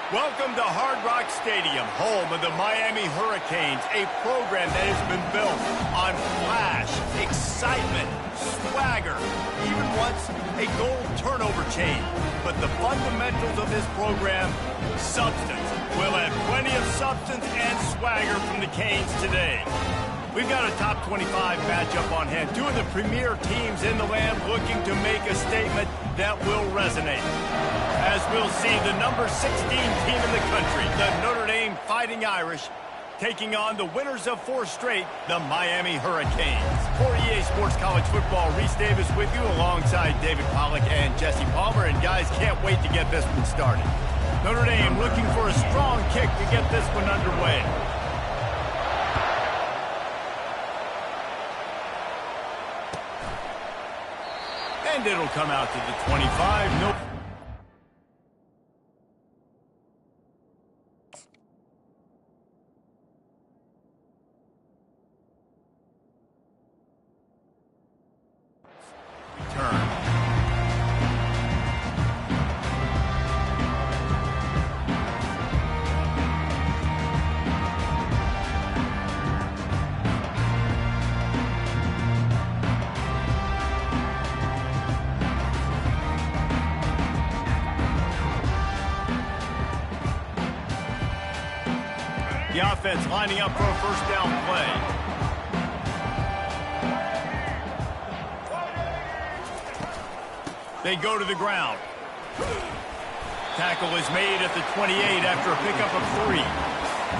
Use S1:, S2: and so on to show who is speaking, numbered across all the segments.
S1: Welcome to Hard Rock Stadium, home of the Miami Hurricanes, a program that has been built on flash, excitement, swagger, even once a goal turnover chain. But the fundamentals of this program, substance. We'll have plenty of substance and swagger from the Canes today. We've got a top 25 matchup on hand. Two of the premier teams in the land looking to make a statement that will resonate. As we'll see, the number 16 team in the country, the Notre Dame Fighting Irish, taking on the winners of 4 straight, the Miami Hurricanes. For EA Sports College Football, Reese Davis with you alongside David Pollack and Jesse Palmer. And guys, can't wait to get this one started. Notre Dame looking for a strong kick to get this one underway. And it'll come out to the 25. Nope. The offense lining up for a first down play. They go to the ground. Tackle is made at the 28 after a pickup of 3.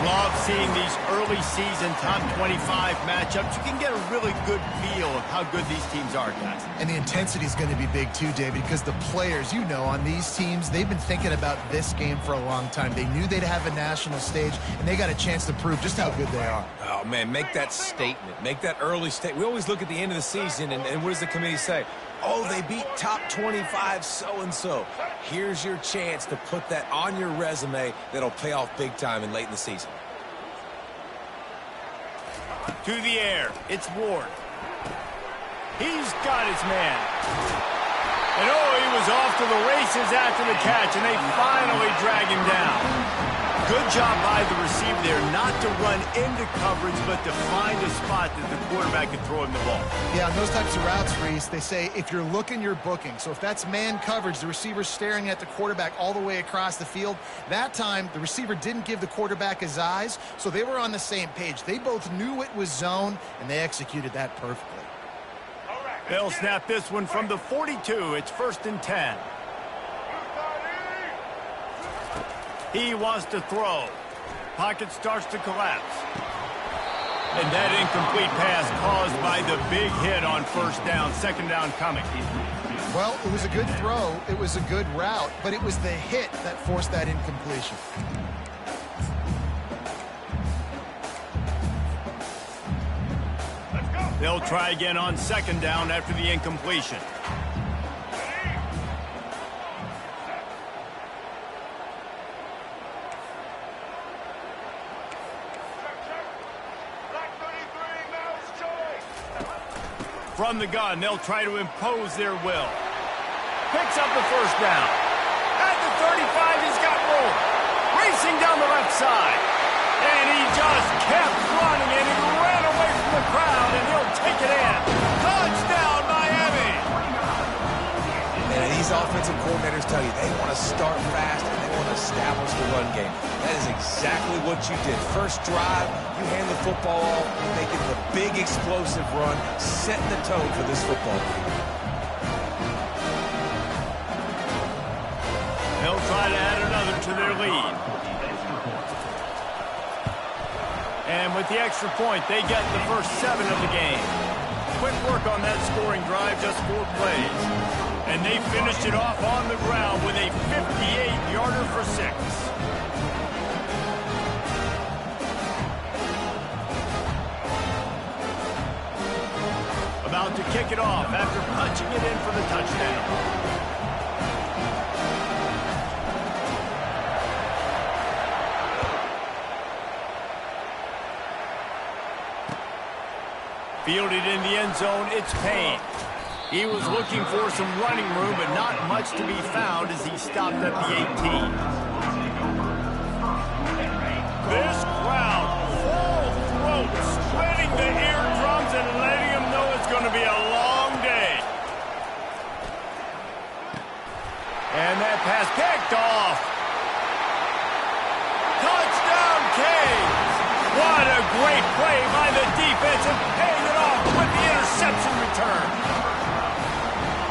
S1: Love seeing these early season top 25 matchups. You can get a really good feel of how good these teams are, guys.
S2: And the intensity is going to be big too, David, because the players, you know, on these teams, they've been thinking about this game for a long time. They knew they'd have a national stage, and they got a chance to prove just how good they are.
S3: Oh, man, make that statement. Make that early statement. We always look at the end of the season, and what does the committee say? Oh, they beat top 25 so-and-so. Here's your chance to put that on your resume that'll pay off big time and late in the season.
S1: To the air, it's Ward. He's got his man. And oh, he was off to the races after the catch, and they finally drag him down. Good job by the receiver there, not to run into coverage, but to find a spot that the quarterback can throw him the ball.
S2: Yeah, on those types of routes, Reese, they say if you're looking, you're booking. So if that's man coverage, the receiver's staring at the quarterback all the way across the field. That time, the receiver didn't give the quarterback his eyes, so they were on the same page. They both knew it was zone, and they executed that perfectly.
S1: They'll snap this one from the 42. It's 1st and 10. He wants to throw. Pocket starts to collapse. And that incomplete pass caused by the big hit on 1st down. 2nd down coming.
S2: Well, it was a good throw. It was a good route, but it was the hit that forced that incompletion.
S1: They'll try again on 2nd down after the incompletion. From the gun, they'll try to impose their will. Picks up the 1st down. At the 35, he's got room. Racing down the left side. And he just kept running, and he ran away from the crowd, and he'll take it in. Touchdown, Miami!
S3: And these offensive coordinators tell you they want to start fast and they want to establish the run game. That is exactly what you did. First drive, you hand the football off, making the big explosive run, setting the tone for this football team.
S1: They'll try to add another to their lead. And with the extra point, they get the first 7 of the game. Quick work on that scoring drive, just 4 plays. And they finished it off on the ground with a 58-yarder for 6. About to kick it off after punching it in for the touchdown. Fielded in the end zone, it's Payne. He was looking for some running room, but not much to be found as he stopped at the 18. great play by the defense and paying it off with the interception return.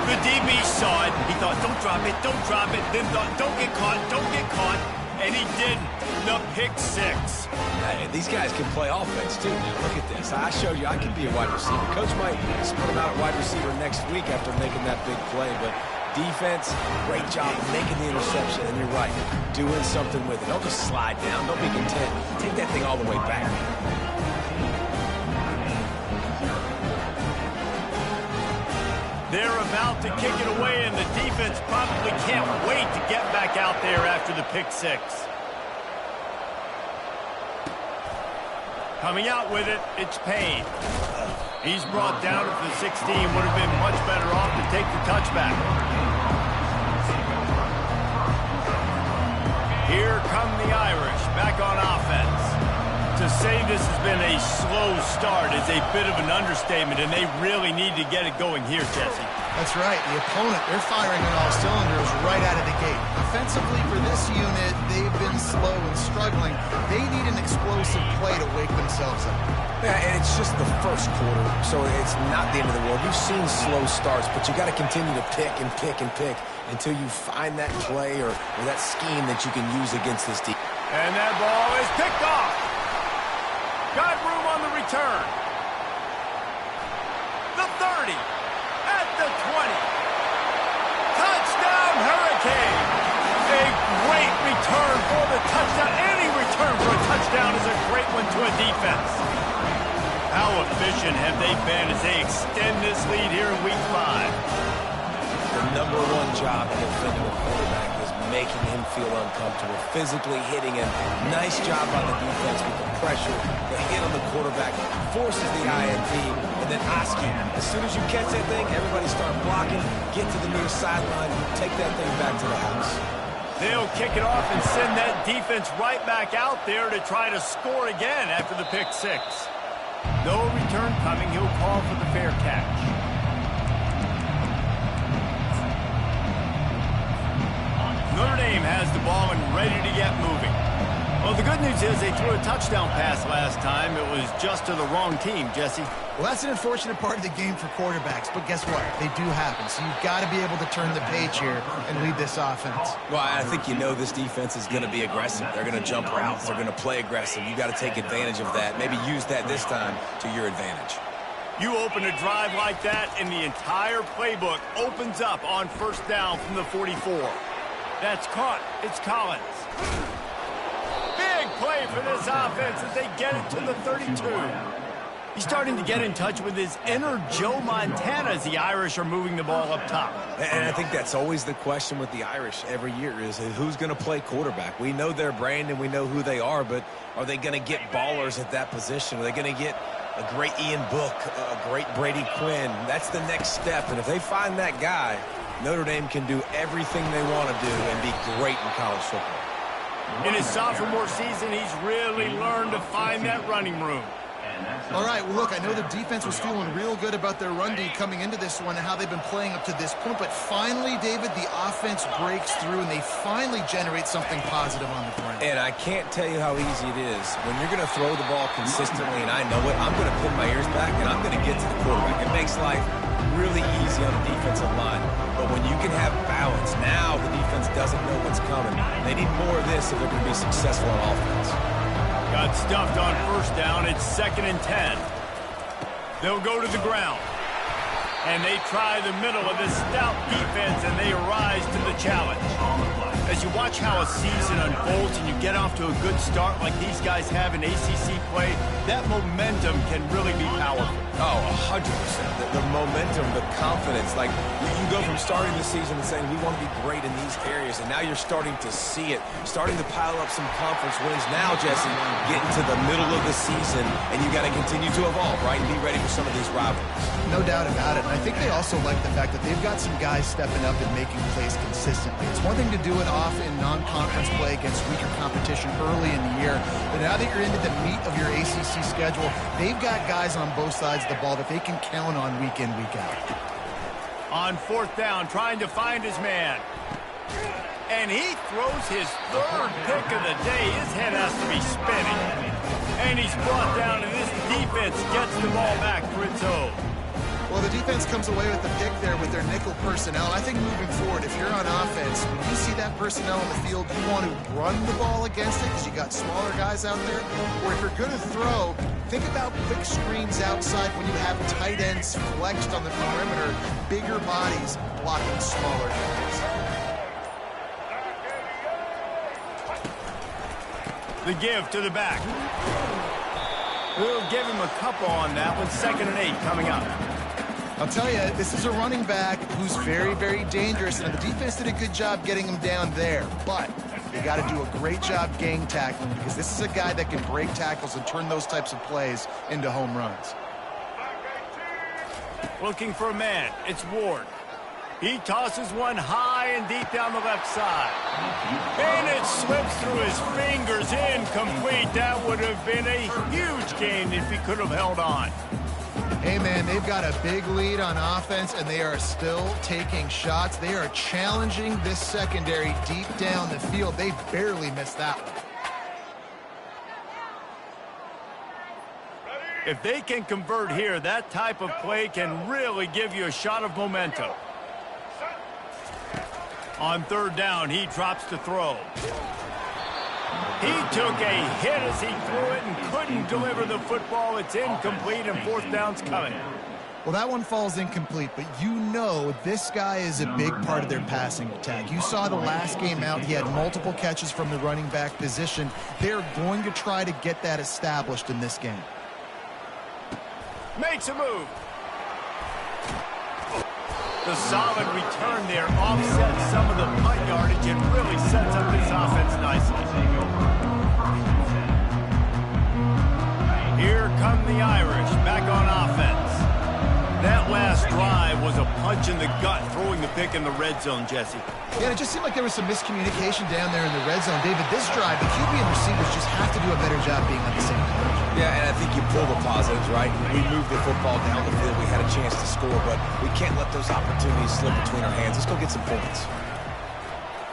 S1: The DB saw it. He thought, don't drop it, don't drop it. Then thought, don't get caught, don't get caught. And he didn't. The pick six.
S3: Hey, these guys can play offense, too. Now, look at this. I showed you I can be a wide receiver. Coach might split him out at wide receiver next week after making that big play. But defense, great job making the interception. And you're right, doing something with it. Don't just slide down. Don't be content. Take that thing all the way back.
S1: They're about to kick it away, and the defense probably can't wait to get back out there after the pick six. Coming out with it, it's Payne. He's brought down at the 16. Would have been much better off to take the touchback. Here come the Irish back on offense. To say this has been a slow start is a bit of an understatement, and they really need to get it going here, Jesse.
S2: That's right. The opponent, they're firing on all cylinders right out of the gate. Offensively, for this unit, they've been slow and struggling. They need an explosive play to wake themselves up.
S3: Yeah, and it's just the first quarter, so it's not the end of the world. You've seen slow starts, but you got to continue to pick and pick and pick until you find that play or that scheme that you can use against this team.
S1: And that ball is picked off. Got room on the return. The 30. At the 20. Touchdown, Hurricane. A great return for the touchdown. Any return for a touchdown is a great one to a defense. How efficient have they been as they extend this lead here in Week 5?
S3: The number one job in defending a quarterback is making him feel uncomfortable, physically hitting him. Nice job by the defense with the pressure. The hit on the quarterback forces the INT, and then Oski, as soon as you catch that thing, everybody start blocking, get to the near sideline, take that thing back to the house.
S1: They'll kick it off and send that defense right back out there to try to score again after the pick six. No return coming. He'll call for the fair catch. Notre Dame has the ball and ready to get moving. Well, the good news is they threw a touchdown pass last time. It was just to the wrong team, Jesse.
S2: Well, that's an unfortunate part of the game for quarterbacks, but guess what? They do happen, so you've got to be able to turn the page here and lead this offense.
S3: Well, I think you know this defense is going to be aggressive. They're going to jump routes. They're going to play aggressive. You got to take advantage of that. Maybe use that this time to your advantage.
S1: You open a drive like that, and the entire playbook opens up on first down from the 44. That's caught. It's Collins. Big play for this offense as they get it to the 32. He's starting to get in touch with his inner Joe Montana as the Irish are moving the ball up top.
S3: And I think that's always the question with the Irish every year is who's going to play quarterback. We know their brand and we know who they are, but are they going to get ballers at that position? Are they going to get a great Ian Book, a great Brady Quinn? That's the next step, and if they find that guy, Notre Dame can do everything they want to do and be great in college football.
S1: In his sophomore season, he's really learned to find that running room.
S2: All right, well, look, I know the defense was feeling real good about their run D coming into this one and how they've been playing up to this point, but finally, David, the offense breaks through and they finally generate something positive on the ground.
S3: And I can't tell you how easy it is. When you're going to throw the ball consistently, and I know it, I'm going to pin my ears back and I'm going to get to the quarterback. It makes life really easy on the defensive line. But when you can have balance, now the defense doesn't know what's coming. They need more of this if they're going to be successful on offense.
S1: Got stuffed on first down. It's 2nd and 10. They'll go to the ground. And they try the middle of this stout defense, and they rise to the challenge. As you watch how a season unfolds and you get off to a good start like these guys have in ACC play, that momentum can really be powerful.
S3: Oh, 100%. The momentum, the confidence. Like, you go from starting the season and saying, we want to be great in these areas, and now you're starting to see it, starting to pile up some conference wins. Now, Jesse, getting to the middle of the season, and you got to continue to evolve, right, and be ready for some of these rivalries.
S2: No doubt about it. And I think they also like the fact that they've got some guys stepping up and making plays consistently. It's one thing to do it off in non-conference play against weaker competition early in the year, but now that you're into the meat of your ACC schedule, they've got guys on both sides of the ball that they can count on week in, week out.
S1: On 4th down, trying to find his man. And he throws his 3rd pick of the day. His head has to be spinning. And he's brought down defense gets the ball back for its own.
S2: Well, the defense comes away with the pick there with their nickel personnel. I think moving forward, if you're on offense, when you see that personnel on the field, you want to run the ball against it because you got smaller guys out there. Or if you're going to throw, think about quick screens outside when you have tight ends flexed on the perimeter, bigger bodies blocking smaller guys.
S1: The give to the back. We'll give him a couple on that one. 2nd and 8 coming up.
S2: I'll tell you, this is a running back who's very, very dangerous, and the defense did a good job getting him down there. But they got to do a great job gang tackling because this is a guy that can break tackles and turn those types of plays into home runs.
S1: Looking for a man. It's Ward. He tosses one high and deep down the left side. And it slips through his fingers. Incomplete. That would have been a huge gain if he could have held on.
S2: Hey, man, they've got a big lead on offense, and they are still taking shots. They are challenging this secondary deep down the field. They barely missed that one.
S1: If they can convert here, that type of play can really give you a shot of momentum. On 3rd down, he drops to throw. He took a hit as he threw it and couldn't deliver the football. It's incomplete, and 4th down's coming.
S2: Well, that one falls incomplete, but you know this guy is a big part of their passing attack. You saw the last game out. He had multiple catches from the running back position. They're going to try to get that established in this game.
S1: Makes a move. The solid return there offsets some of the punt yardage and really sets up this offense nicely. Here come the Irish back on offense. That last drive was a punch in the gut, throwing the pick in the red zone, Jesse.
S2: Yeah, it just seemed like there was some miscommunication down there in the red zone. David, this drive, the QB and receivers just have to do a better job being on the same page.
S3: Yeah, and I think you pull the positives, right? We moved the football down the field. We had a chance to score, but we can't let those opportunities slip between our hands. Let's go get some points.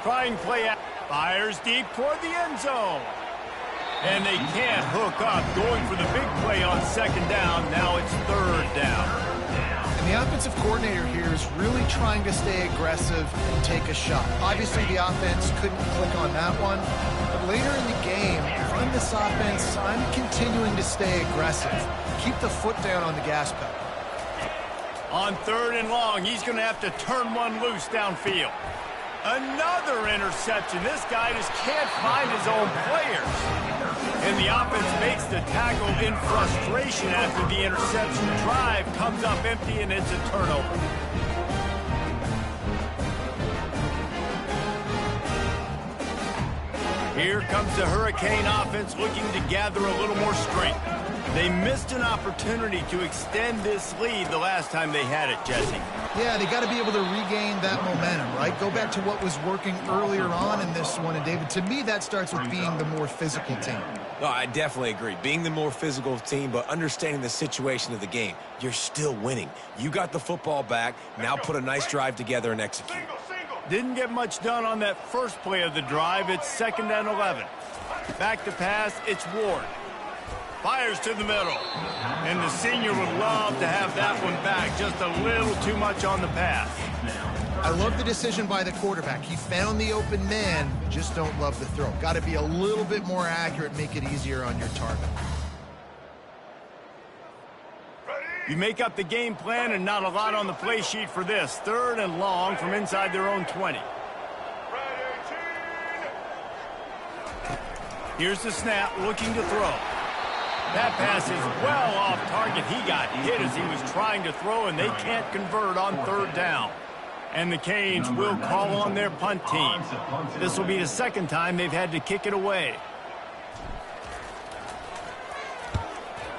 S1: Trying play out. Fires deep toward the end zone. And they can't hook up. Going for the big play on 2nd down. Now it's 3rd down.
S2: And the offensive coordinator here is really trying to stay aggressive and take a shot. Obviously, the offense couldn't click on that one. But later in the game, from this offense, I'm continuing to stay aggressive. Keep the foot down on the gas pedal.
S1: On 3rd and long, he's going to have to turn one loose downfield. Another interception. This guy just can't find his own players. And the offense makes the tackle in frustration after the interception. Drive comes up empty, and it's a turnover. Here comes the Hurricane offense looking to gather a little more strength. They missed an opportunity to extend this lead the last time they had it, Jesse.
S2: Yeah, they got to be able to regain that momentum, right? Go back to what was working earlier on in this one. And, David, to me, that starts with being the more physical team.
S3: No, I definitely agree. Being the more physical team, but understanding the situation of the game. You're still winning. You got the football back. Now put a nice drive together and execute.
S1: Didn't get much done on that first play of the drive. It's 2nd and 11. Back to pass, it's Ward. Fires to the middle. And the senior would love to have that one back. Just a little too much on the pass.
S2: I love the decision by the quarterback. He found the open man, just don't love the throw. Got to be a little bit more accurate, make it easier on your target.
S1: You make up the game plan and not a lot on the play sheet for this. 3rd and long from inside their own 20. Here's the snap, looking to throw. That pass is well off target. He got hit as he was trying to throw, and they can't convert on 3rd down. And the Canes will call on their punt team. This will be the 2nd time they've had to kick it away.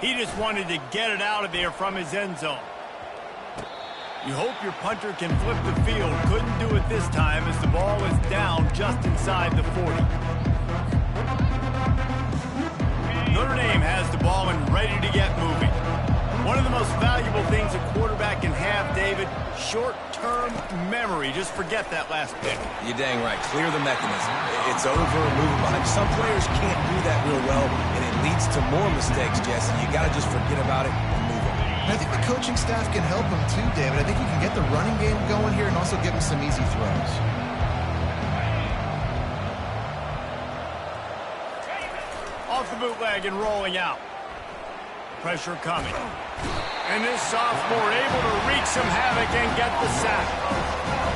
S1: He just wanted to get it out of there from his end zone. You hope your punter can flip the field. Couldn't do it this time as the ball is down just inside the 40. Notre Dame has the ball and ready to get moving. One of the most valuable things a quarterback can have, David, short-term memory. Just forget that last pick.
S3: You're dang right. Clear the mechanism. It's over, move behind. Some players can't do that real well, and it leads to more mistakes, Jesse. You got to just forget about it and move on.
S2: And I think the coaching staff can help him too, David. I think you can get the running game going here and also give him some easy throws.
S1: Off the bootleg and rolling out. Pressure coming. And this sophomore able to wreak some havoc and get the sack.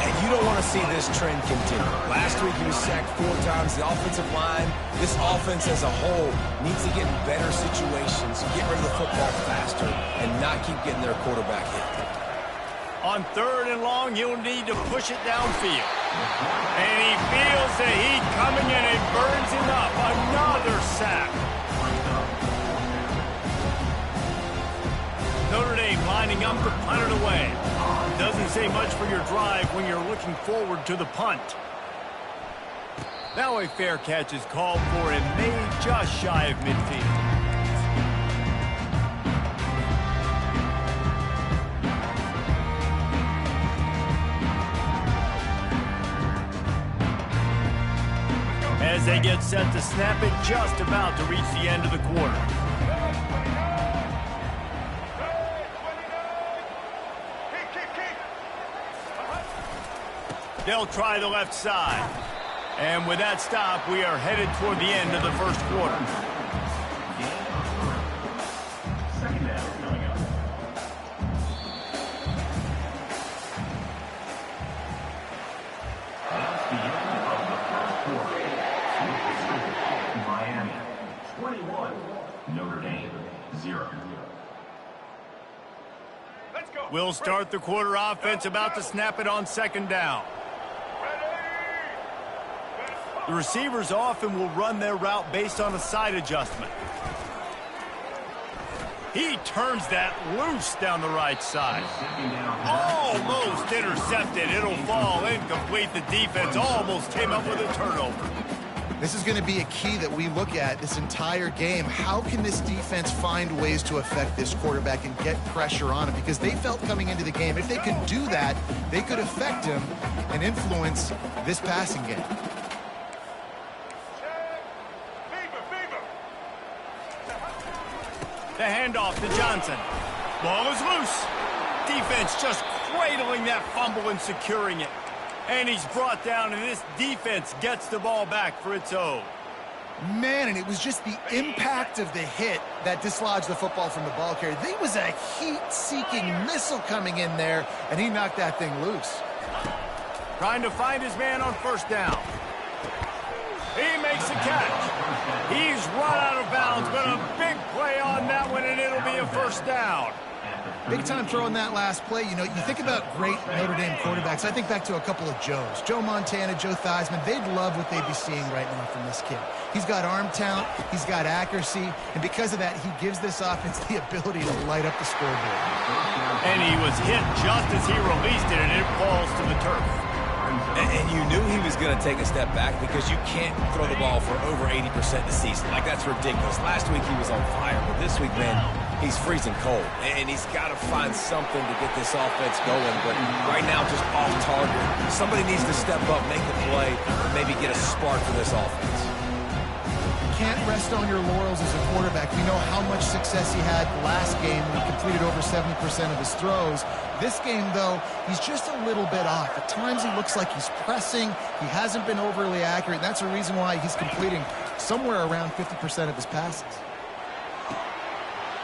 S3: And you don't want to see this trend continue. Last week he was sacked 4 times. The offensive line, this offense as a whole, needs to get in better situations, get rid of the football faster, and not keep getting their quarterback hit.
S1: On 3rd and long, he'll need to push it downfield. And he feels the heat coming and it burns him up. Another sack. Notre Dame lining up to punt it away. Doesn't say much for your drive when you're looking forward to the punt. Now a fair catch is called for and made just shy of midfield. As they get set to snap it, just about to reach the end of the quarter. They'll try the left side. And with that stop, we are headed toward the end of the first quarter.
S4: Second down coming up. That's the end of the first quarter. Miami 21, Notre Dame 0.
S1: We'll start the quarter offense about to snap it on 2nd down. The receivers often will run their route based on a side adjustment. He turns that loose down the right side. Almost intercepted. It'll fall incomplete. The defense almost came up with a turnover.
S2: This is going to be a key that we look at this entire game. How can this defense find ways to affect this quarterback and get pressure on him? Because they felt coming into the game, if they could do that, they could affect him and influence this passing game.
S1: The handoff to Johnson. Ball is loose. Defense just cradling that fumble and securing it. And he's brought down, and this defense gets the ball back for its own.
S2: Man, and it was just the impact of the hit that dislodged the football from the ball carrier. There was a heat-seeking missile coming in there, and he knocked that thing loose.
S1: Trying to find his man on 1st down. He makes the catch. He's run out of bounds, but a big play on that one, and it'll be a 1st down.
S2: Big time throw in that last play. You know, you think about great Notre Dame quarterbacks. I think back to a couple of Joes. Joe Montana, Joe Theismann. They'd love what they'd be seeing right now from this kid. He's got arm talent. He's got accuracy. And because of that, he gives this offense the ability to light up the scoreboard.
S1: And he was hit just as he released it, and it falls to the turf.
S3: And you knew he was going to take a step back because you can't throw the ball for over 80% this season. Like, that's ridiculous. Last week he was on fire, but this week, man, he's freezing cold. And he's got to find something to get this offense going. But right now, just off target. Somebody needs to step up, make the play, and maybe get a spark for this offense.
S2: Can't rest on your laurels as a quarterback. We know how much success he had last game when he completed over 70% of his throws. This game, though, he's just a little bit off. At times he looks like he's pressing. He hasn't been overly accurate. And that's a reason why he's completing somewhere around 50% of his passes.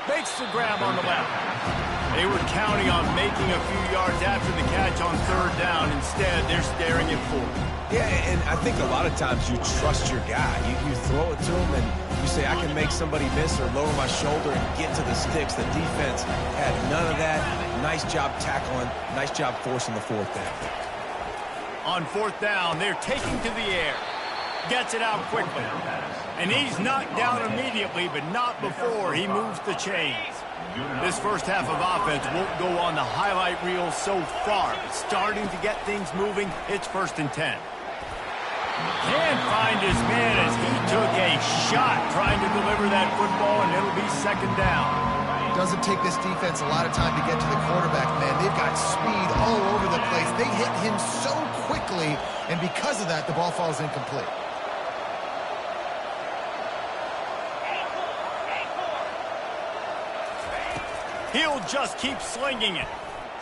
S1: Makes the grab on the left. They were counting on making a few yards after the catch on 3rd down. Instead, they're staring at 4th.
S3: Yeah, and I think a lot of times you trust your guy. You throw it to him, and you say, I can make somebody miss or lower my shoulder and get to the sticks. The defense had none of that. Nice job tackling. Nice job forcing the 4th down.
S1: On 4th down, they're taking to the air. Gets it out quickly. And he's knocked down immediately, but not before he moves the chains. This first half of offense won't go on the highlight reel so far, but starting to get things moving, it's 1st and 10. Can't find his man as he took a shot trying to deliver that football, and it'll be 2nd down.
S2: Doesn't take this defense a lot of time to get to the quarterback, man. They've got speed all over the place. They hit him so quickly, and because of that, the ball falls incomplete.
S1: He'll just keep slinging it.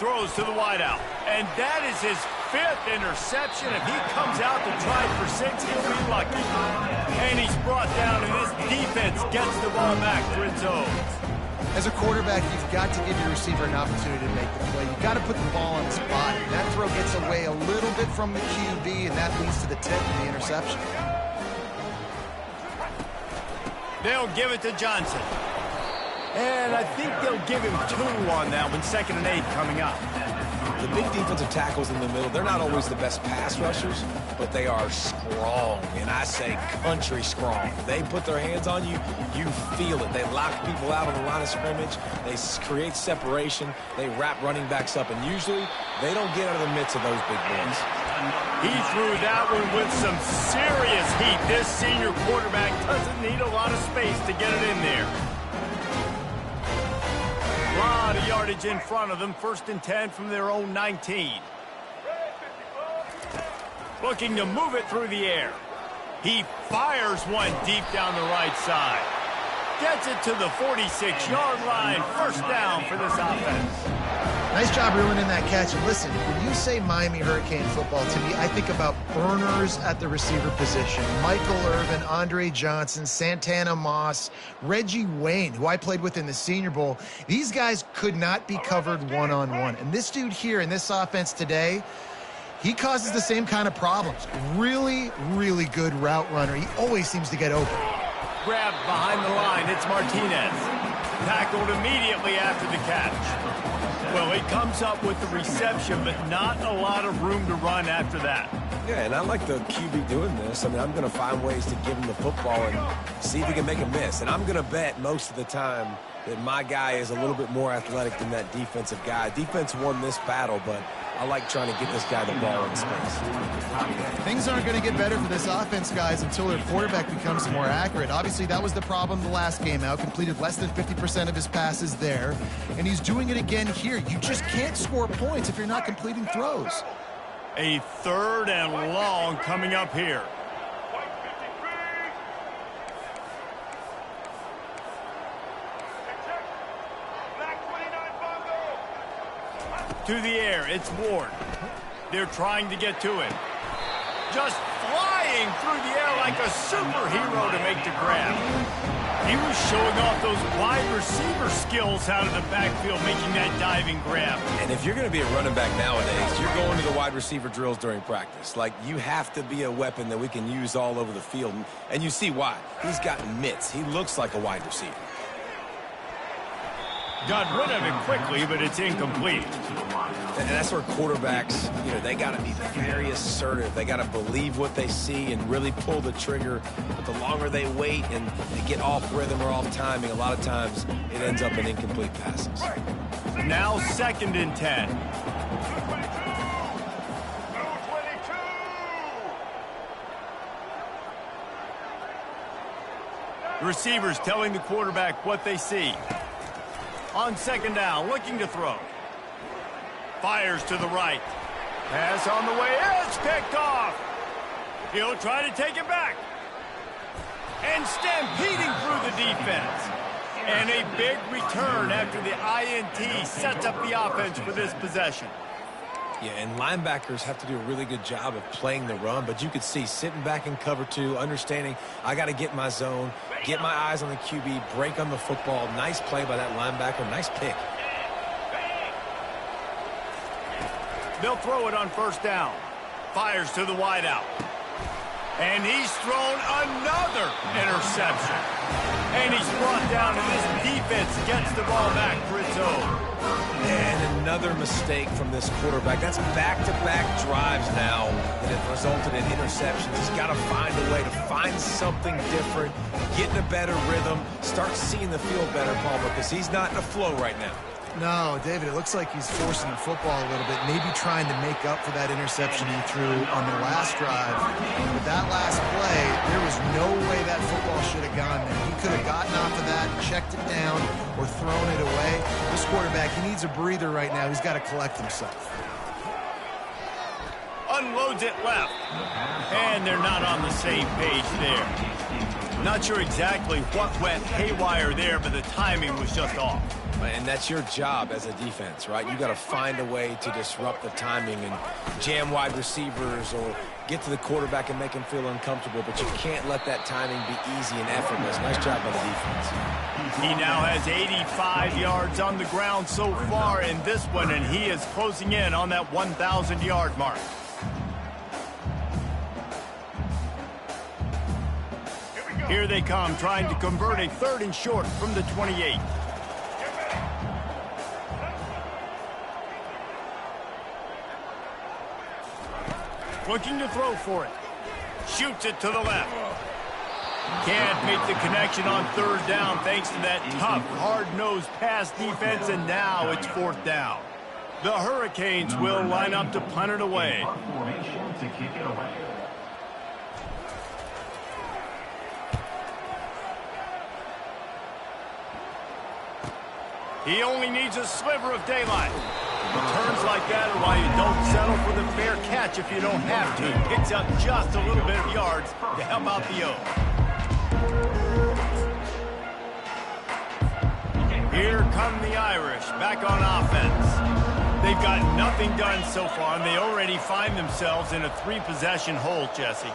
S1: Throws to the wideout. And that is his 5th interception. If he comes out to try for 6, he'll be lucky. And he's brought down, and this defense gets the ball back for its own.
S2: As a quarterback, you've got to give your receiver an opportunity to make the play. You've got to put the ball on his body. That throw gets away a little bit from the QB, and that leads to the tip and the interception.
S1: They'll give it to Johnson. And I think they'll give him 2 on that one. 2nd and 8 coming up.
S3: The big defensive tackles in the middle, they're not always the best pass rushers, but they are strong, and I say country strong. They put their hands on you, you feel it. They lock people out on the line of scrimmage. They create separation. They wrap running backs up, and usually they don't get out of the midst of those big boys.
S1: He threw that one with some serious heat. This senior quarterback doesn't need a lot of space to get it in there. A lot of yardage in front of them. 1st and 10 from their own 19. Looking to move it through the air. He fires one deep down the right side. Gets it to the 46-yard line. 1st down for this offense.
S2: Nice job reeling in that catch. And listen, when you say Miami Hurricane football, to me, I think about burners at the receiver position. Michael Irvin, Andre Johnson, Santana Moss, Reggie Wayne, who I played with in the Senior Bowl. These guys could not be covered one-on-one. And this dude here in this offense today, he causes the same kind of problems. Really, really good route runner. He always seems to get open.
S1: Grabbed behind the line. It's Martinez. Tackled immediately after the catch. Well, he comes up with the reception, but not a lot of room to run after that.
S3: Yeah, and I like the QB doing this. I mean, I'm going to find ways to give him the football and see if he can make a miss. And I'm going to bet most of the time that my guy is a little bit more athletic than that defensive guy. Defense won this battle, but I like trying to get this guy the ball in space.
S2: Things aren't going to get better for this offense, guys, until their quarterback becomes more accurate. Obviously, that was the problem the last game out. Completed less than 50% of his passes there, and he's doing it again here. You just can't score points if you're not completing throws.
S1: A 3rd and long coming up here. To the air, it's Ward. They're trying to get to him. Just flying through the air like a superhero to make the grab. He was showing off those wide receiver skills out of the backfield, making that diving grab.
S3: And if you're going to be a running back nowadays, you're going to the wide receiver drills during practice. Like, you have to be a weapon that we can use all over the field. And you see why. He's got mitts. He looks like a wide receiver.
S1: Got rid of it quickly, but it's incomplete.
S3: And that's where quarterbacks, they got to be very assertive. They got to believe what they see and really pull the trigger. But the longer they wait and they get off rhythm or off timing, a lot of times it ends up in incomplete passes.
S1: Now 2nd and 10. The receivers telling the quarterback what they see. On 2nd down, looking to throw. Fires to the right. Pass on the way. It's picked off. He'll try to take it back. And stampeding through the defense. And a big return after the INT sets up the offense for this possession.
S3: Yeah, and linebackers have to do a really good job of playing the run, but you could see sitting back in cover 2, understanding I got to get my zone, get my eyes on the QB, break on the football. Nice play by that linebacker. Nice pick.
S1: They'll throw it on 1st down. Fires to the wideout. And he's thrown another interception. And he's brought down, and this defense gets the ball back for its own.
S3: And another mistake from this quarterback. That's back-to-back drives now that have resulted in interceptions. He's got to find a way to find something different, get in a better rhythm, start seeing the field better, Paul, because he's not in a flow right now.
S2: No, David, it looks like he's forcing the football a little bit, maybe trying to make up for that interception he threw on the last drive. But that last play, there was no way that football should have gone there. He could have gotten off of that, checked it down, or thrown it away. This quarterback, he needs a breather right now. He's got to collect himself.
S1: Unloads it left. And they're not on the same page there. Not sure exactly what went haywire there, but the timing was just off.
S3: And that's your job as a defense, right? You got to find a way to disrupt the timing and jam wide receivers or get to the quarterback and make him feel uncomfortable, but you can't let that timing be easy and effortless. Nice job by the defense.
S1: He now has 85 yards on the ground so far in this one, and he is closing in on that 1,000-yard mark. Here they come, trying to convert a 3rd and short from the 28. Looking to throw for it. Shoots it to the left. Can't make the connection on 3rd down thanks to that tough, hard-nosed pass defense, and now it's 4th down. The Hurricanes will line up to punt it away.
S4: Formation to kick it away.
S1: He only needs a sliver of daylight. Returns like that are why you don't settle for the fair catch if you don't have to. Picks up just a little bit of yards to help out the O. Here come the Irish back on offense. They've got nothing done so far, and they already find themselves in a 3-possession hole, Jesse.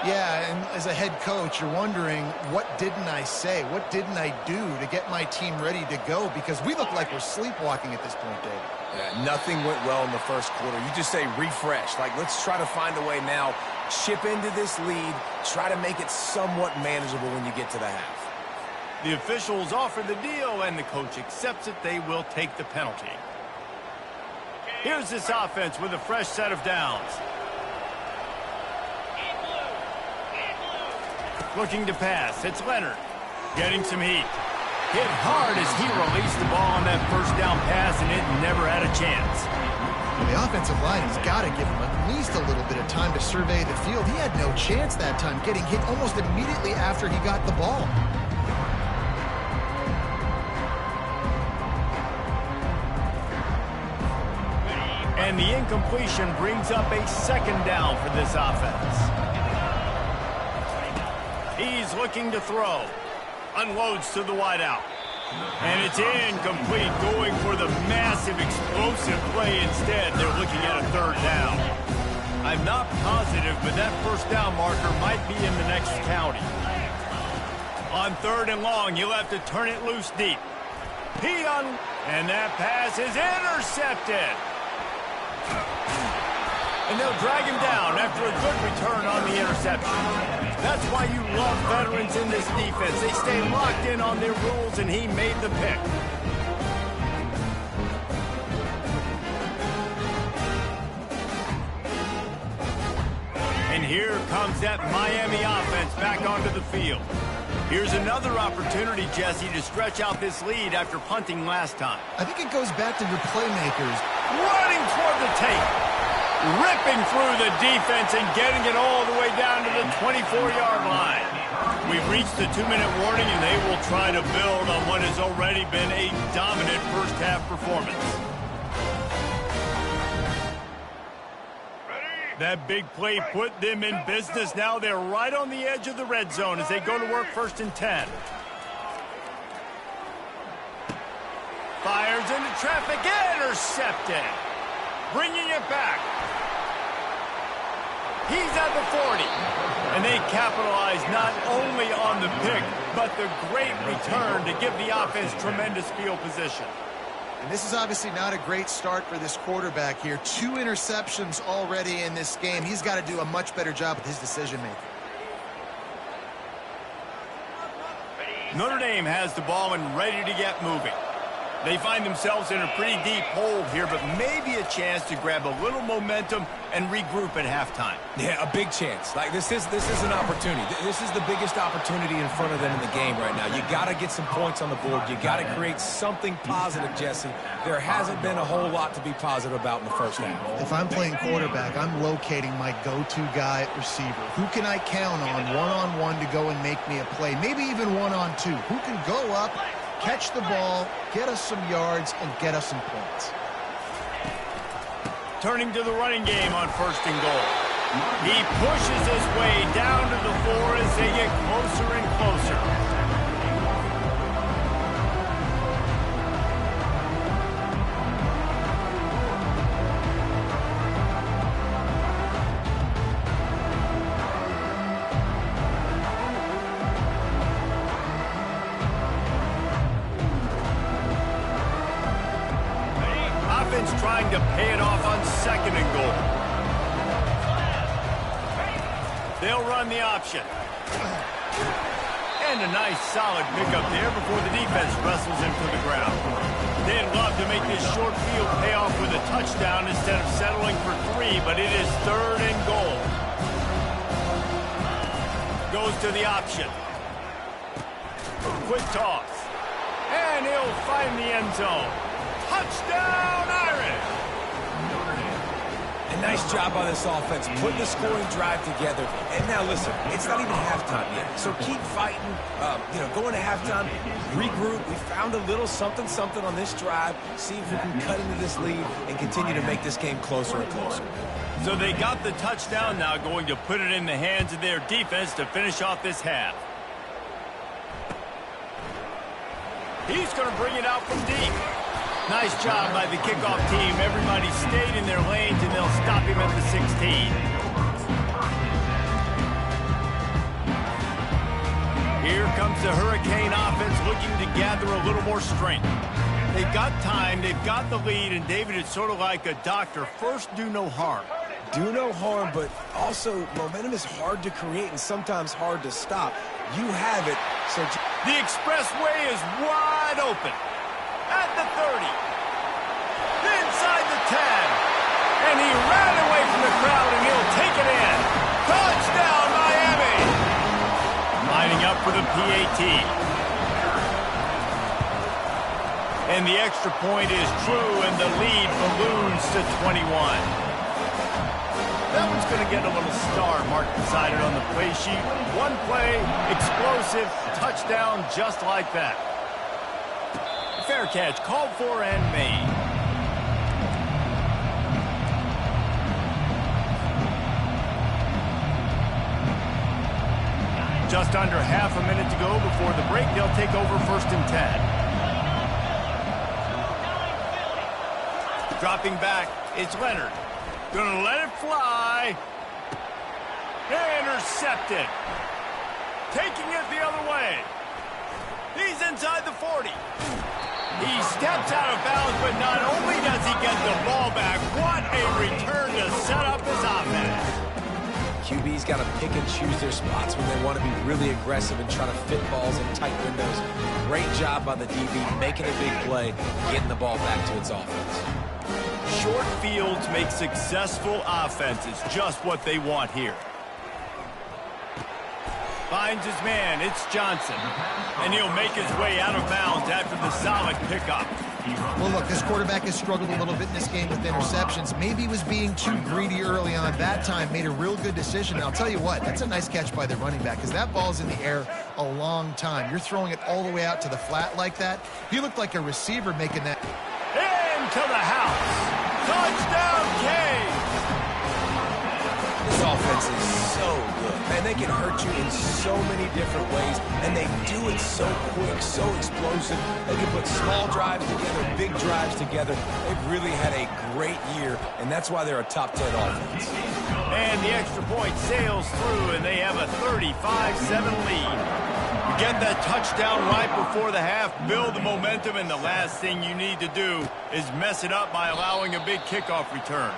S2: Yeah, and as a head coach, you're wondering, what didn't I say? What didn't I do to get my team ready to go? Because we look like we're sleepwalking at this point, Dave.
S3: Yeah, nothing went well in the first quarter. You just say refresh. Like, let's try to find a way now. Chip into this lead. Try to make it somewhat manageable when you get to the half.
S1: The officials offer the deal, and the coach accepts it. They will take the penalty. Here's this offense with a fresh set of downs. Looking to pass. It's Leonard. Getting some heat. Hit hard as he released the ball on that 1st down pass, and it never had a chance.
S2: The offensive line has got to give him at least a little bit of time to survey the field. He had no chance that time, getting hit almost immediately after he got the ball.
S1: And the incompletion brings up a 2nd down for this offense. He's looking to throw. Unloads to the wideout. And it's incomplete, going for the massive explosive play instead. They're looking at a 3rd down. I'm not positive, but that 1st down marker might be in the next county. On 3rd and long, he'll have to turn it loose deep. And that pass is intercepted. And they'll drag him down after a good return on the interception. That's why you love veterans in this defense. They stay locked in on their rules, and he made the pick. And here comes that Miami offense back onto the field. Here's another opportunity, Jesse, to stretch out this lead after punting last time.
S2: I think it goes back to your playmakers.
S1: Running toward the tape. Ripping through the defense and getting it all the way down to the 24-yard line. We've reached the 2-minute warning, and they will try to build on what has already been a dominant first-half performance. That big play put them in business. Now they're right on the edge of the red zone as they go to work 1st and 10. Fires into traffic, intercepted. Bringing it back. He's at the 40. And they capitalize not only on the pick, but the great return to give the offense tremendous field position.
S2: And this is obviously not a great start for this quarterback here. 2 interceptions already in this game. He's got to do a much better job with his decision-making.
S1: Notre Dame has the ball and ready to get moving. They find themselves in a pretty deep hole here, but maybe a chance to grab a little momentum and regroup at halftime.
S3: Yeah, a big chance. Like, this is an opportunity. This is the biggest opportunity in front of them in the game right now. You got to get some points on the board. You got to create something positive, Jesse. There hasn't been a whole lot to be positive about in the first half.
S2: If I'm playing quarterback, I'm locating my go-to guy at receiver. Who can I count on one-on-one to go and make me a play? Maybe even one-on-two. Who can go up, catch the ball, get us some yards, and get us some points.
S1: Turning to the running game on 1st and goal. He pushes his way down to the 4 as they get closer and closer. defense trying to pay it off on 2nd and goal. They'll run the option. And a nice solid pickup there before the defense wrestles him to the ground. They'd love to make this short field pay off with a touchdown instead of settling for 3, but it is 3rd and goal. Goes to the option. Quick toss. And he'll find the end zone. Touchdown, Irish!
S3: A nice job by this offense, putting the scoring drive together. And now listen, it's not even halftime yet, so keep fighting. Going to halftime, regroup. We found a little something on this drive. See if we can cut into this lead and continue to make this game closer and closer.
S1: So they got the touchdown, now going to put it in the hands of their defense to finish off this half. He's going to bring it out from deep. Nice job by the kickoff team. Everybody stayed in their lanes, and they'll stop him at the 16. Here comes the Hurricane offense looking to gather a little more strength. They've got time, they've got the lead, and David, it's sort of like a doctor. First, do no harm.
S3: Do no harm, but also momentum is hard to create and sometimes hard to stop. You have it, so...
S1: The expressway is wide open. At the 30. Inside the 10. And he ran away from the crowd, and he'll take it in. Touchdown, Miami! Lining up for the PAT. And the extra point is true, and the lead balloons to 21. That one's going to get a little star marked beside it on the play sheet. One play, explosive, touchdown, just like that. Fair catch, called for and made. Just under half a minute to go before the break. They'll take over 1st and 10. Dropping back, it's Leonard. Gonna let it fly. Intercepted. Taking it the other way. He's inside the 40. He steps out of bounds, but not only does he get the ball back, what a return to set up his offense.
S3: QB's got to pick and choose their spots when they want to be really aggressive and try to fit balls in tight windows. Great job by the DB, making a big play, getting the ball back to its offense.
S1: Short fields make successful offenses, just what they want here. Finds his man, it's Johnson. And he'll make his way out of bounds after the solid pickup.
S2: Well, look, this quarterback has struggled a little bit in this game with interceptions. Maybe he was being too greedy early on. That time made a real good decision. And I'll tell you what, that's a nice catch by the running back because that ball's in the air a long time. You're throwing it all the way out to the flat like that. He looked like a receiver making that.
S1: Into the house. Touchdown, Kane.
S3: This offense is so good. Man, they can hurt you in so many different ways, and they do it so quick, so explosive. They can put small drives together, big drives together. They've really had a great year, and that's why they're a top 10 offense.
S1: And the extra point sails through, and they have a 35-7 lead. You get that touchdown right before the half, build the momentum, and the last thing you need to do is mess it up by allowing a big kickoff return.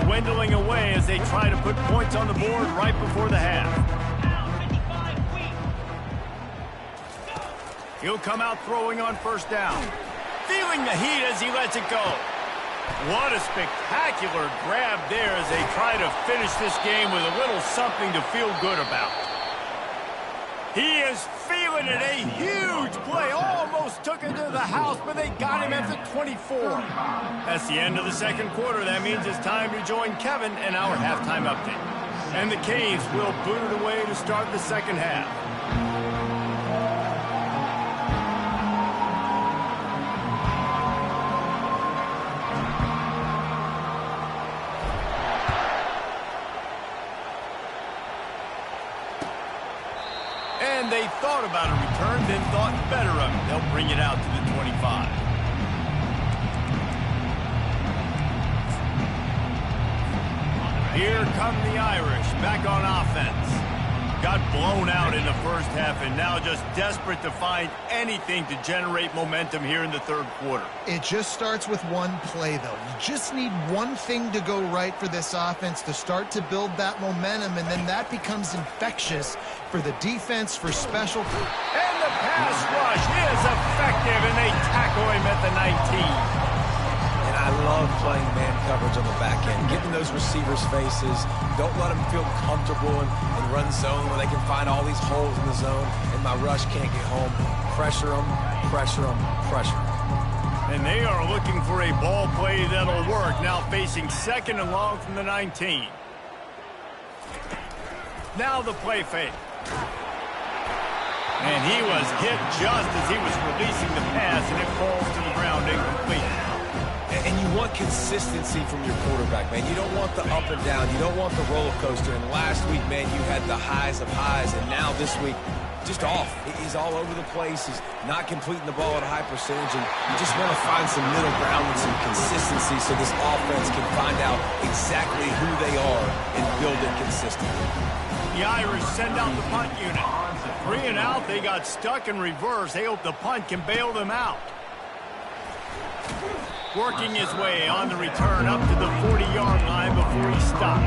S1: Dwindling away as they try to put points on the board right before the half. He'll come out throwing on 1st down. Feeling the heat as he lets it go. What a spectacular grab there as they try to finish this game with a little something to feel good about. He is feeling it. A huge play. Almost took it to the house, but they got him at the 24. That's the end of the 2nd quarter. That means it's time to join Kevin in our halftime update. And the Canes will boot it away to start the 2nd half. And they thought about a return, then thought better of it. They'll bring it out to the 25. Here come the Irish back on offense. Got blown out in the first half and now just desperate to find anything to generate momentum here in the third quarter.
S2: It just starts with one play, though. You just need one thing to go right for this offense to start to build that momentum, and then that becomes infectious for the defense, for special.
S1: And the pass rush is effective, and they tackle him at the 19.
S3: I love playing man coverage on the back end, getting those receivers' faces. Don't let them feel comfortable and run zone where they can find all these holes in the zone, and my rush can't get home. Pressure them, pressure them, pressure them.
S1: And they are looking for a ball play that'll work, now facing 2nd and long from the 19. Now the play fake. And he was hit just as he was releasing the pass, and it falls to the ground incomplete.
S3: And you want consistency from your quarterback, man. You don't want the up and down. You don't want the roller coaster. And last week, man, you had the highs of highs. And now this week, just off. He's all over the place. He's not completing the ball at a high percentage. And you just want to find some middle ground and some consistency so this offense can find out exactly who they are and build it consistently.
S1: The Irish send out the punt unit. 3 and out, they got stuck in reverse. They hope the punt can bail them out. Working his way on the return up to the 40-yard line before he stopped.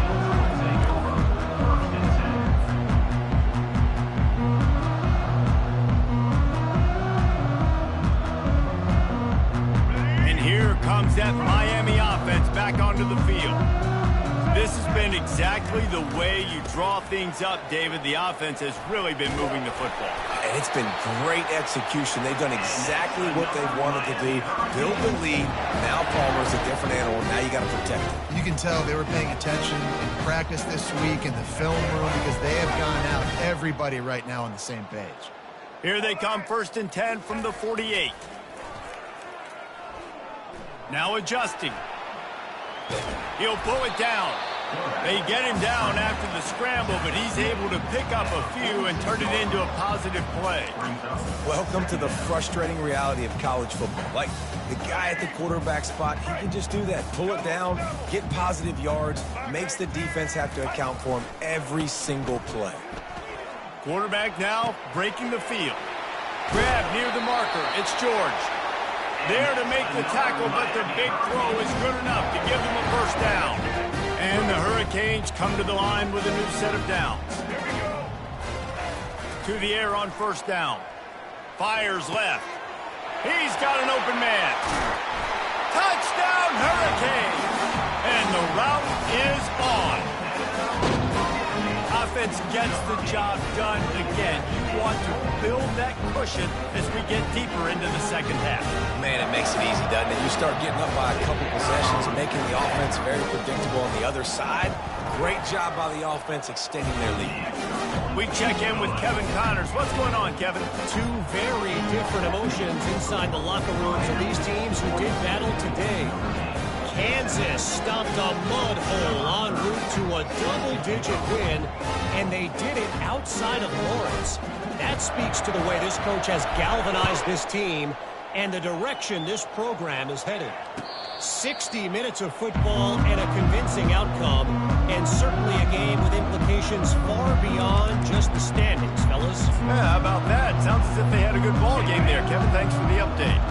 S1: And here comes that Miami offense back onto the field. This has been exactly the way you draw things up, David. The offense has really been moving the football.
S3: And it's been great execution. They've done exactly what they wanted to do. Build the lead. Now Palmer's a different animal. Now you got to protect it.
S2: You can tell they were paying attention in practice this week in the film room because they have gone out everybody right now on the same page.
S1: Here they come, 1st and 10 from the 48. Now adjusting. He'll pull it down. They get him down after the scramble, but he's able to pick up a few and turn it into a positive play.
S3: Welcome to the frustrating reality of college football. Like, the guy at the quarterback spot, he can just do that. Pull it down, get positive yards, makes the defense have to account for him every single play.
S1: Quarterback now breaking the field. Grab near the marker. It's George. There to make the tackle, but the big throw is good enough to give them a first down. And the Hurricanes come to the line with a new set of downs. To the air on 1st down. Fires left. He's got an open man. Touchdown, Hurricanes! And the route is on. Offense gets the job done again. You want to build that cushion as we get deeper into the 2nd half.
S3: Man, it makes it easy, doesn't it? You start getting up by a couple possessions, making the offense very predictable on the other side. Great job by the offense extending their lead.
S1: We check in with Kevin Connors. What's going on, Kevin?
S5: 2 very different emotions inside the locker rooms of these teams who did battle today. Kansas stopped a mud hole en route to a double-digit win, and they did it outside of Lawrence. That speaks to the way this coach has galvanized this team and the direction this program is headed. 60 minutes of football and a convincing outcome, and certainly a game with implications far beyond just the standings, fellas.
S1: Yeah, how about that? Sounds as if they had a good ball game there, Kevin. Thanks for the update.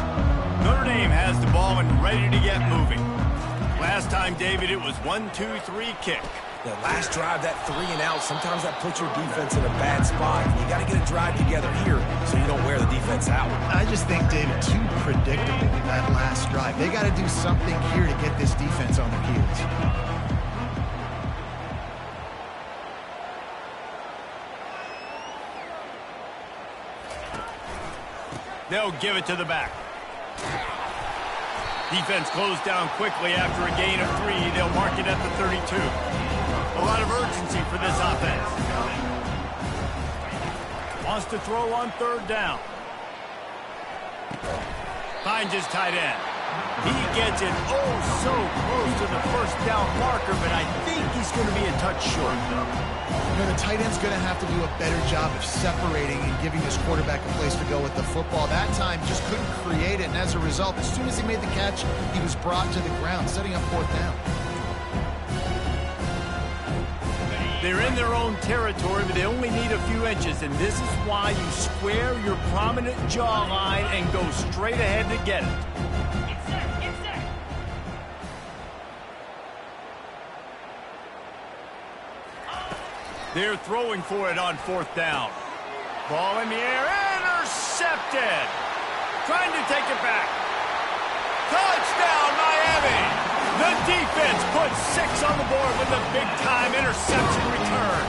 S1: Notre Dame has the ball and ready to get moving. Last time, David, it was 1-2-3 kick.
S3: The last drive, that 3 and out, sometimes that puts your defense in a bad spot. You got to get a drive together here so you don't wear the defense out.
S2: I just think, David, too predictable that last drive. They got to do something here to get this defense on their heels.
S1: They'll give it to the back. Defense closed down quickly after a gain of 3. They'll mark it at the 32. A lot of urgency for this offense. Wants to throw on 3rd down. Finds his tight end. He gets it so close to the 1st down marker, but I think he's going to be a touch short.
S2: You know, the tight end's going to have to do a better job of separating and giving his quarterback a place to go with the football. That time just couldn't create it, and as a result, as soon as he made the catch, he was brought to the ground, setting up 4th down.
S1: They're in their own territory, but they only need a few inches, and this is why you square your prominent jawline and go straight ahead to get it. They're throwing for it on 4th down. Ball in the air, intercepted. Trying to take it back. Touchdown, Miami! The defense puts 6 on the board with a big-time interception return.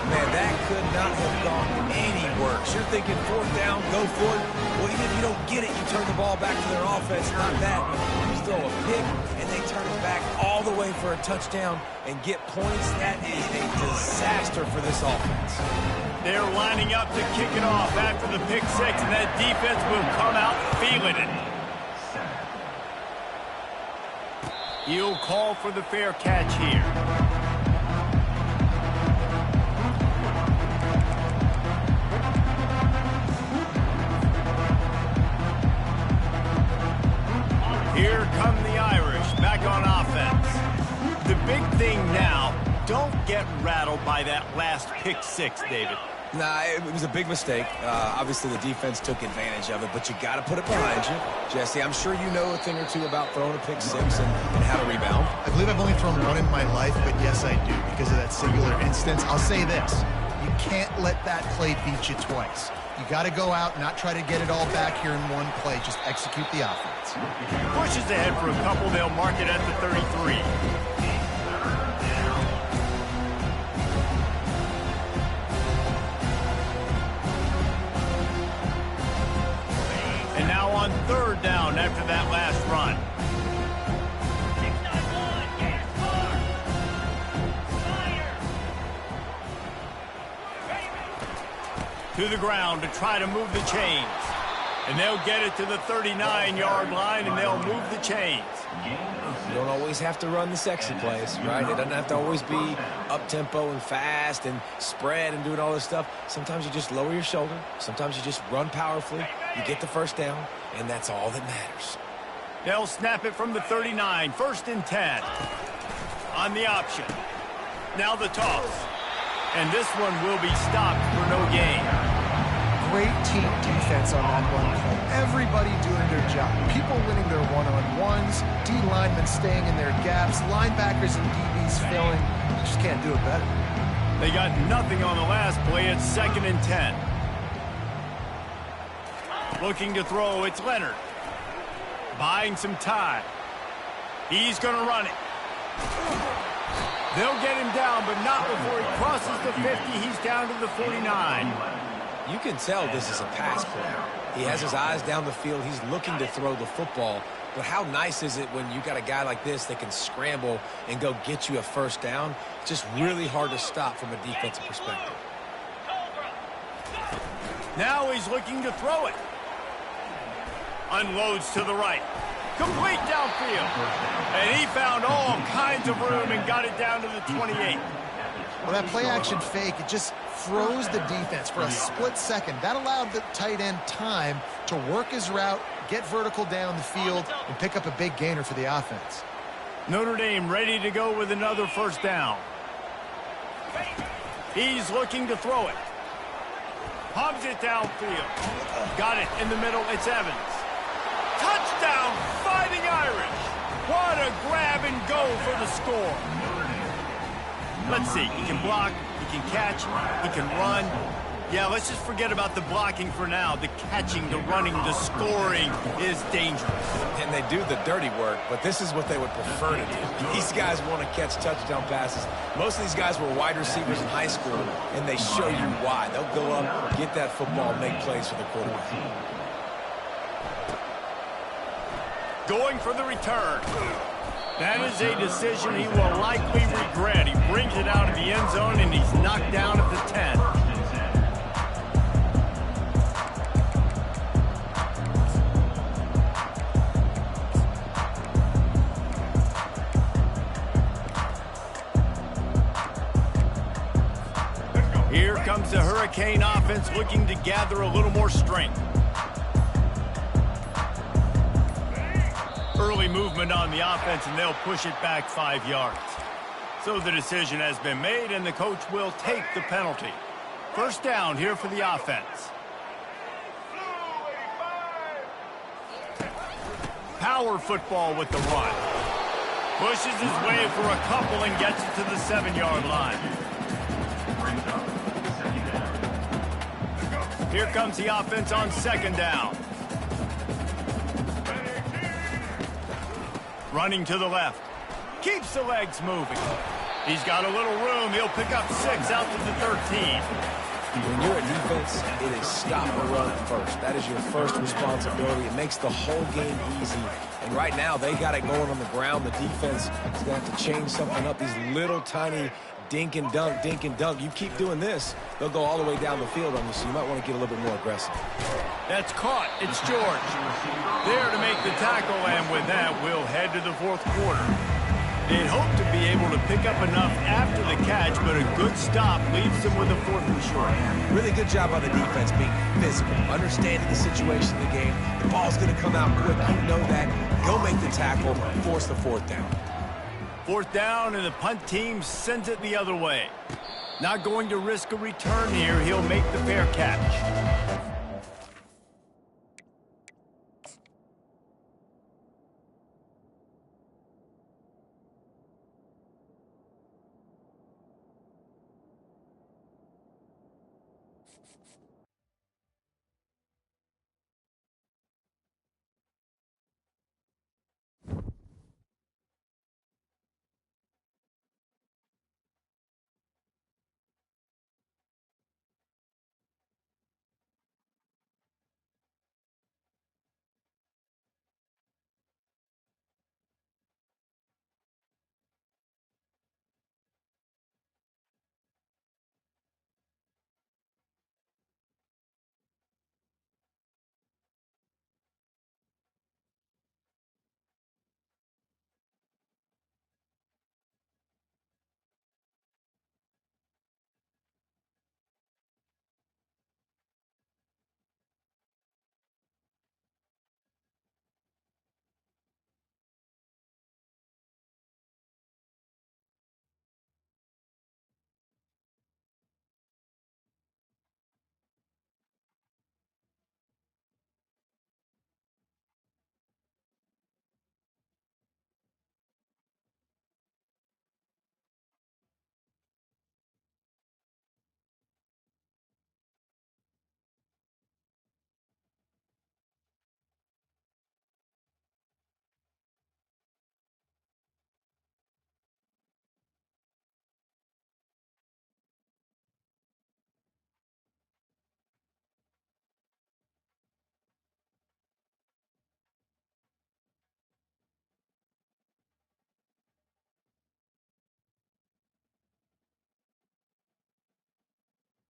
S3: Man, that could not have gone any worse. You're thinking 4th down, go for it. Well, even if you don't get it, you turn the ball back to their offense. Not that. You just throw a pick, and they turn it back all the way for a touchdown and get points. That is a disaster for this offense.
S1: They're lining up to kick it off after the pick 6, and that defense will come out feeling it. He'll call for the fair catch here. Here come the Irish back on offense. The big thing now, don't get rattled by that last pick 6, David.
S3: Nah, it was a big mistake. Obviously, the defense took advantage of it, but you got to put it behind you. Jesse, I'm sure you know a thing or two about throwing a pick 6 and how to rebound.
S2: I believe I've only thrown one in my life, but yes, I do, because of that singular instance. I'll say this. You can't let that play beat you twice. You got to go out, not try to get it all back here in one play. Just execute the offense.
S1: Pushes ahead for a couple. They'll mark it at the 33. And now on 3rd down after that last run. To the ground to try to move the chains. And they'll get it to the 39-yard line, and they'll move the chains.
S3: You don't always have to run the sexy plays, right? It doesn't have to always be up-tempo and fast and spread and doing all this stuff. Sometimes you just lower your shoulder. Sometimes you just run powerfully. You get the 1st down, and that's all that matters.
S1: They'll snap it from the 39, 1st and 10. On the option. Now the toss. And this one will be stopped for no gain.
S2: Great team defense on that one play. Everybody doing their job. People winning their one-on-ones, D linemen staying in their gaps, linebackers and DBs filling. You just can't do it better.
S1: They got nothing on the last play. It's 2nd and 10. Looking to throw, it's Leonard. Buying some time. He's going to run it. They'll get him down, but not before he crosses the 50. He's down to the 49.
S3: You can tell this is a pass play. He has his eyes down the field. He's looking to throw the football. But how nice is it when you got a guy like this that can scramble and go get you a 1st down? It's just really hard to stop from a defensive perspective.
S1: Now he's looking to throw it. Unloads to the right. Complete downfield. And he found all kinds of room and got it down to the 28.
S2: Well, that play-action fake, it just froze the defense for a split second. That allowed the tight end time to work his route, get vertical down the field, and pick up a big gainer for the offense.
S1: Notre Dame ready to go with another 1st down. He's looking to throw it. Pumps it downfield. Got it in the middle. It's Evans. Touchdown, Fighting Irish. What a grab and go for the score. Let's see. He can block. He can catch. He can run. Yeah, let's just forget about the blocking for now. The catching, the running, the scoring is dangerous.
S3: And they do the dirty work, but this is what they would prefer to do. These guys want to catch touchdown passes. Most of these guys were wide receivers in high school, and they show you why. They'll go up, get that football, make plays for the quarterback.
S1: Going for the return. That is a decision he will likely regret. He brings it out of the end zone, and he's knocked down at the 10. Here comes the Hurricane offense looking to gather a little more strength. Early movement on the offense, and they'll push it back 5 yards. So the decision has been made, and the coach will take the penalty. First down here for the offense. Power football with the run. Pushes his way for a couple and gets it to the 7-yard line. Here comes the offense on second down. Running to the left. Keeps the legs moving. He's got a little room. He'll pick up 6 out to the 13.
S3: When you're a defense, it is stop the run first. That is your first responsibility. It makes the whole game easy. And right now, they got it going on the ground. The defense is going to have to change something up. These little tiny dink and dunk, dink and dunk. You keep doing this, they'll go all the way down the field on you, so you might want to get a little bit more aggressive.
S1: That's caught. It's George. There to make the tackle, and with that, we'll head to the fourth quarter. They'd hope to be able to pick up enough after the catch, but a good stop leaves them with a 4th and short.
S3: Really good job on the defense being physical, understanding the situation in the game. The ball's going to come out quick. You know that. Go make the tackle, force the 4th down.
S1: 4th down, and the punt team sends it the other way. Not going to risk a return here. He'll make the fair catch.